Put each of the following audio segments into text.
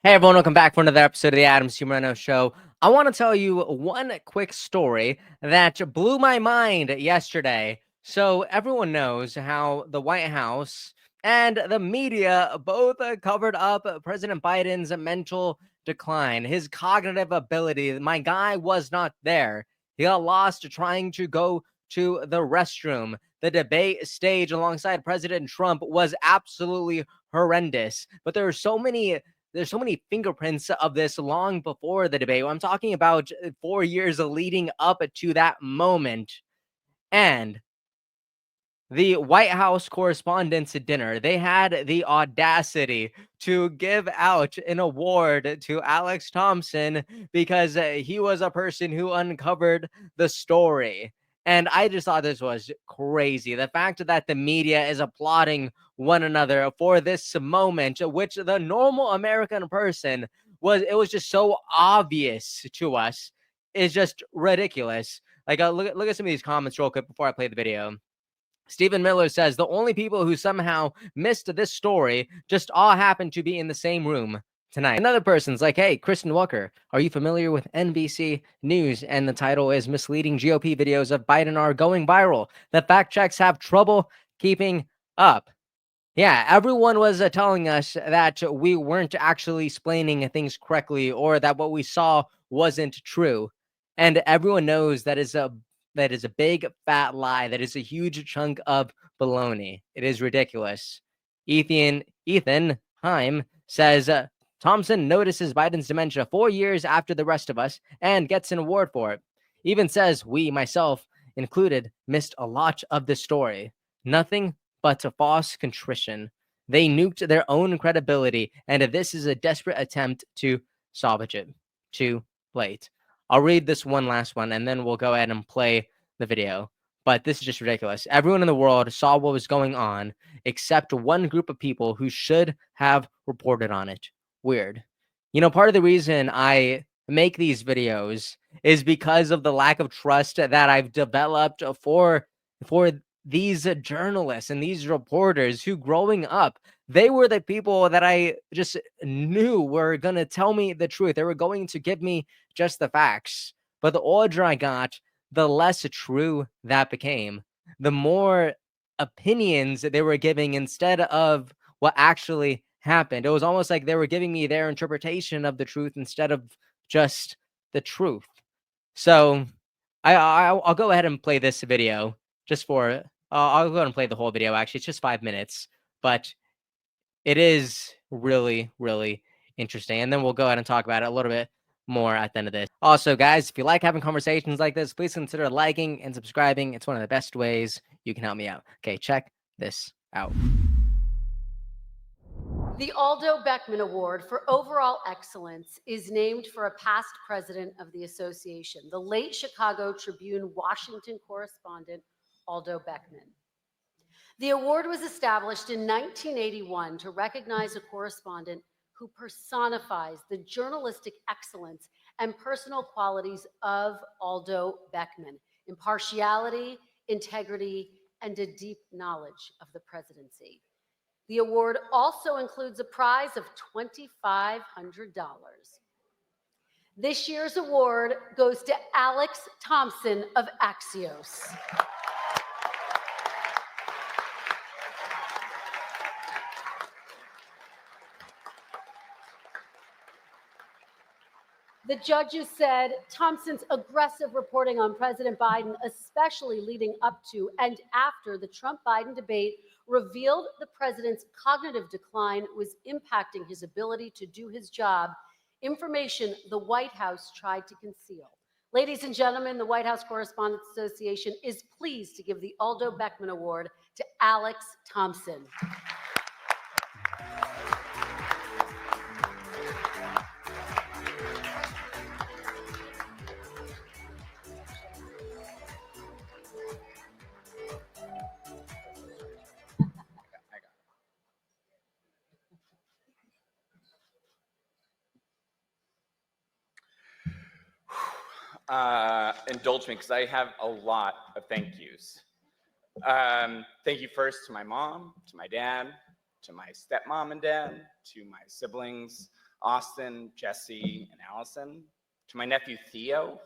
Hey everyone, welcome back for another episode of the Moreno Show. I want to tell you one quick story that blew my mind yesterday. So everyone knows how the White House and the media both covered up President Biden's mental decline, his cognitive ability. My guy was not there. He got lost trying to go to the restroom. The debate stage alongside President Trump was absolutely horrendous. But there's so many fingerprints of this long before the debate. I'm talking about 4 years leading up to that moment. And the White House Correspondents' Dinner, they had the audacity to give out an award to Alex Thompson because he was a person who uncovered the story. And I just thought this was crazy. The fact that the media is applauding one another for this moment, which the normal American person it was just so obvious to us, is just ridiculous. Like, look at some of these comments real quick before I play the video. Stephen Miller says the only people who somehow missed this story just all happened to be in the same room tonight. Another person's like, hey, Kristen Walker, are you familiar with NBC News? And the title is Misleading GOP Videos of Biden Are Going Viral. The fact checks have trouble keeping up. Yeah, everyone was telling us that we weren't actually explaining things correctly or that what we saw wasn't true. And everyone knows that is a big fat lie. That is a huge chunk of baloney. It is ridiculous. Ethan Heim says Thompson notices Biden's dementia 4 years after the rest of us and gets an award for it. Even says we, myself included, missed a lot of the story. Nothing but a false contrition. They nuked their own credibility, and this is a desperate attempt to salvage it. Too late. I'll read this one last one, and then we'll go ahead and play the video. But this is just ridiculous. Everyone in the world saw what was going on, except one group of people who should have reported on it. Weird. You know, part of the reason I make these videos is because of the lack of trust that I've developed for these journalists and these reporters who growing up, they were the people that I just knew were going to tell me the truth. They were going to give me just the facts. But the older I got, the less true that became. The more opinions that they were giving instead of what actually happened. It was almost like they were giving me their interpretation of the truth instead of just the truth. So I'll go ahead and play this video just for I'll go ahead and play the whole video. Actually, it's just 5 minutes, but it is really, really interesting. And then we'll go ahead and talk about it a little bit more at the end of this. Also, guys, if you like having conversations like this, please consider liking and subscribing. It's one of the best ways you can help me out. Okay, check this out. The Aldo Beckman Award for Overall Excellence is named for a past president of the association, the late Chicago Tribune Washington correspondent, Aldo Beckman. The award was established in 1981 to recognize a correspondent who personifies the journalistic excellence and personal qualities of Aldo Beckman: impartiality, integrity, and a deep knowledge of the presidency. The award also includes a prize of $2,500. This year's award goes to Alex Thompson of Axios. The judges said Thompson's aggressive reporting on President Biden, especially leading up to and after the Trump-Biden debate, revealed the president's cognitive decline was impacting his ability to do his job, information the White House tried to conceal. Ladies and gentlemen, the White House Correspondents Association is pleased to give the Aldo Beckman Award to Alex Thompson. Indulge me because I have a lot of thank yous. Thank you first to my mom, to my dad, to my stepmom and dad, to my siblings, Austin, Jesse, and Allison. To my nephew, Theo.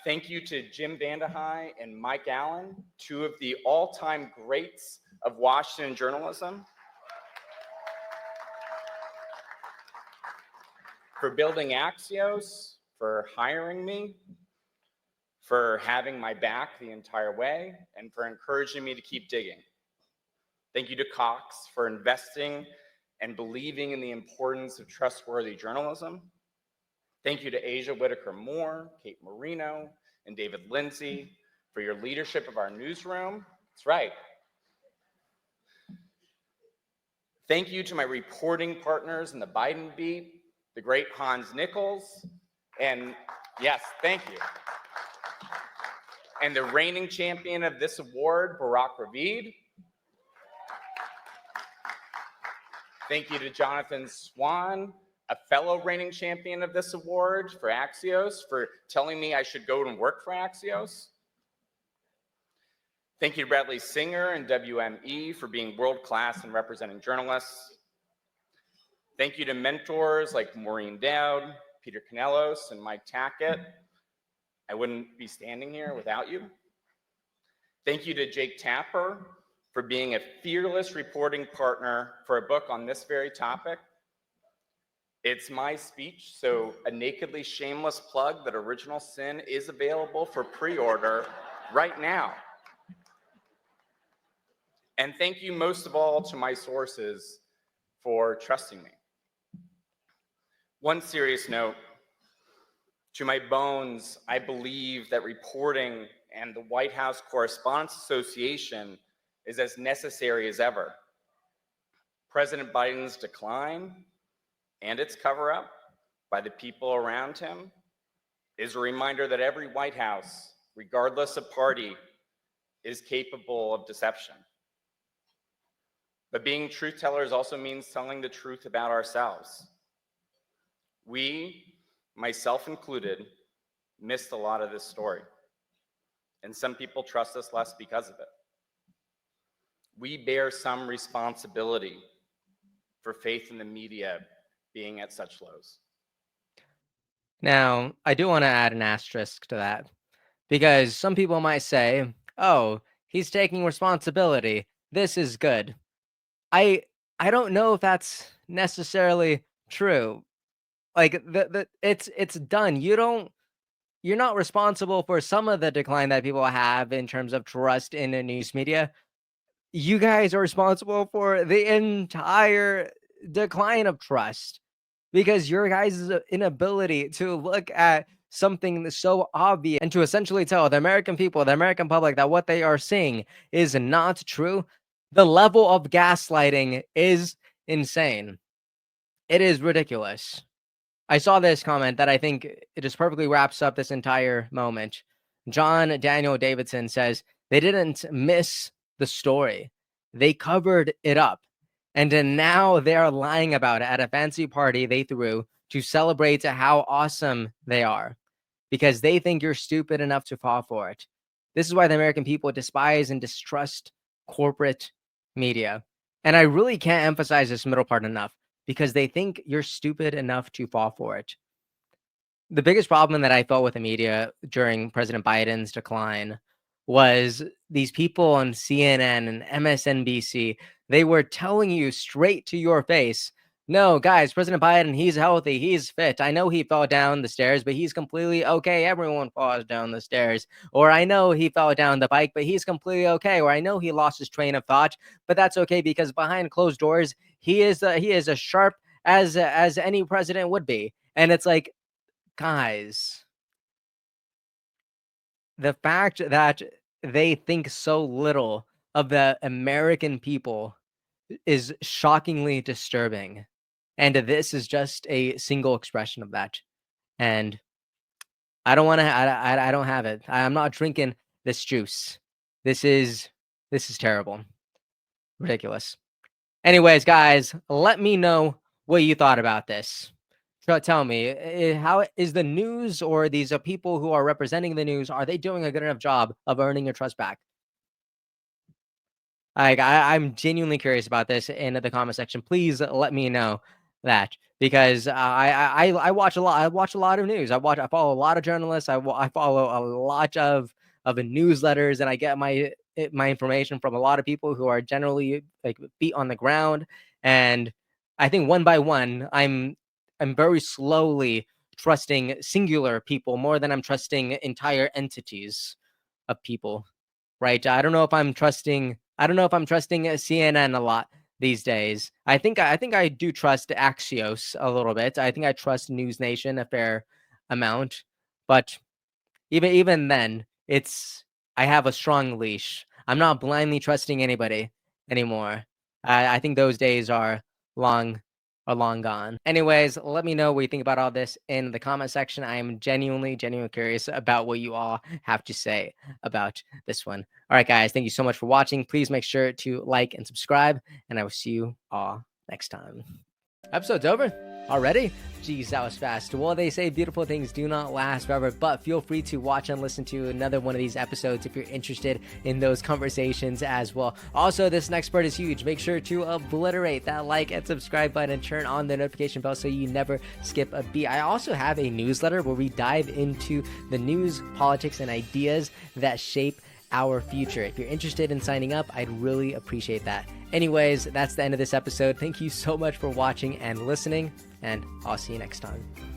Thank you to Jim Vandehei and Mike Allen, two of the all-time greats of Washington journalism, for building Axios, for hiring me, for having my back the entire way, and for encouraging me to keep digging. Thank you to Cox for investing and believing in the importance of trustworthy journalism. Thank you to Asia Whitaker Moore, Kate Moreno, and David Lindsay for your leadership of our newsroom. That's right. Thank you to my reporting partners in the Biden beat, the great Hans Nichols, and yes, thank you. And the reigning champion of this award, Barack Ravid. Thank you to Jonathan Swan, a fellow reigning champion of this award for Axios, for telling me I should go and work for Axios. Thank you to Bradley Singer and WME for being world-class in representing journalists. Thank you to mentors like Maureen Dowd, Peter Canellos, and Mike Tackett. I wouldn't be standing here without you. Thank you to Jake Tapper for being a fearless reporting partner for a book on this very topic. It's my speech, so a nakedly shameless plug that Original Sin is available for pre-order right now. And thank you most of all to my sources for trusting me. One serious note, to my bones, I believe that reporting and the White House Correspondents Association is as necessary as ever. President Biden's decline and its cover-up by the people around him is a reminder that every White House, regardless of party, is capable of deception. But being truth tellers also means telling the truth about ourselves. We, myself included, missed a lot of this story, and some people trust us less because of it. We bear some responsibility for faith in the media being at such lows. Now, I do want to add an asterisk to that, because some people might say, oh, he's taking responsibility. This is good. I don't know if that's necessarily true. Like it's done. You're not responsible for some of the decline that people have in terms of trust in the news media. You guys are responsible for the entire decline of trust, because your guys' inability to look at something that's so obvious and to essentially tell the American people, the American public, that what they are seeing is not true. The level of gaslighting is insane. It is ridiculous. I saw this comment that I think it just perfectly wraps up this entire moment. John Daniel Davidson says, they didn't miss the story. They covered it up. And then now they are lying about it at a fancy party they threw to celebrate how awesome they are, because they think you're stupid enough to fall for it. This is why the American people despise and distrust corporate media. And I really can't emphasize this middle part enough, because they think you're stupid enough to fall for it. The biggest problem that I felt with the media during President Biden's decline was these people on CNN and MSNBC. They were telling you straight to your face, no, guys, President Biden, he's healthy, he's fit. I know he fell down the stairs, but he's completely okay. Everyone falls down the stairs. Or I know he fell down the bike, but he's completely okay. Or I know he lost his train of thought, but that's okay, because behind closed doors, he is as sharp as any president would be. And it's like, guys, the fact that they think so little of the American people is shockingly disturbing. And this is just a single expression of that. And I don't want to, I don't have it. I'm not drinking this juice. This is terrible. Ridiculous. Anyways, guys, let me know what you thought about this. So tell me, how is the news, or these people who are representing the news, are they doing a good enough job of earning your trust back? Like, I'm genuinely curious about this in the comment section. Please let me know. that because I watch a lot. I watch a lot of news. I follow a lot of journalists. I follow a lot of newsletters, and I get my information from a lot of people who are generally like feet on the ground. And I think one by one, I'm very slowly trusting singular people more than I'm trusting entire entities of people. Right? I don't know if I'm trusting CNN a lot these days. I think I do trust Axios a little bit. I think I trust News Nation a fair amount, but even then, it's I have a strong leash. I'm not blindly trusting anybody anymore. I think those days long are long gone. Anyways, let me know what you think about all this in the comment section. I am genuinely curious about what you all have to say about this one. All right, guys, thank you so much for watching. Please make sure to like and subscribe, and I will see you all next time. Episode's over already? Geez, that was fast. Well, they say beautiful things do not last forever, but feel free to watch and listen to another one of these episodes if you're interested in those conversations as well. Also, this next part is huge. Make sure to obliterate that like and subscribe button and turn on the notification bell so you never skip a beat. I also have a newsletter where we dive into the news, politics, and ideas that shape our future. If you're interested in signing up, I'd really appreciate that. Anyways, that's the end of this episode. Thank you so much for watching and listening, and I'll see you next time.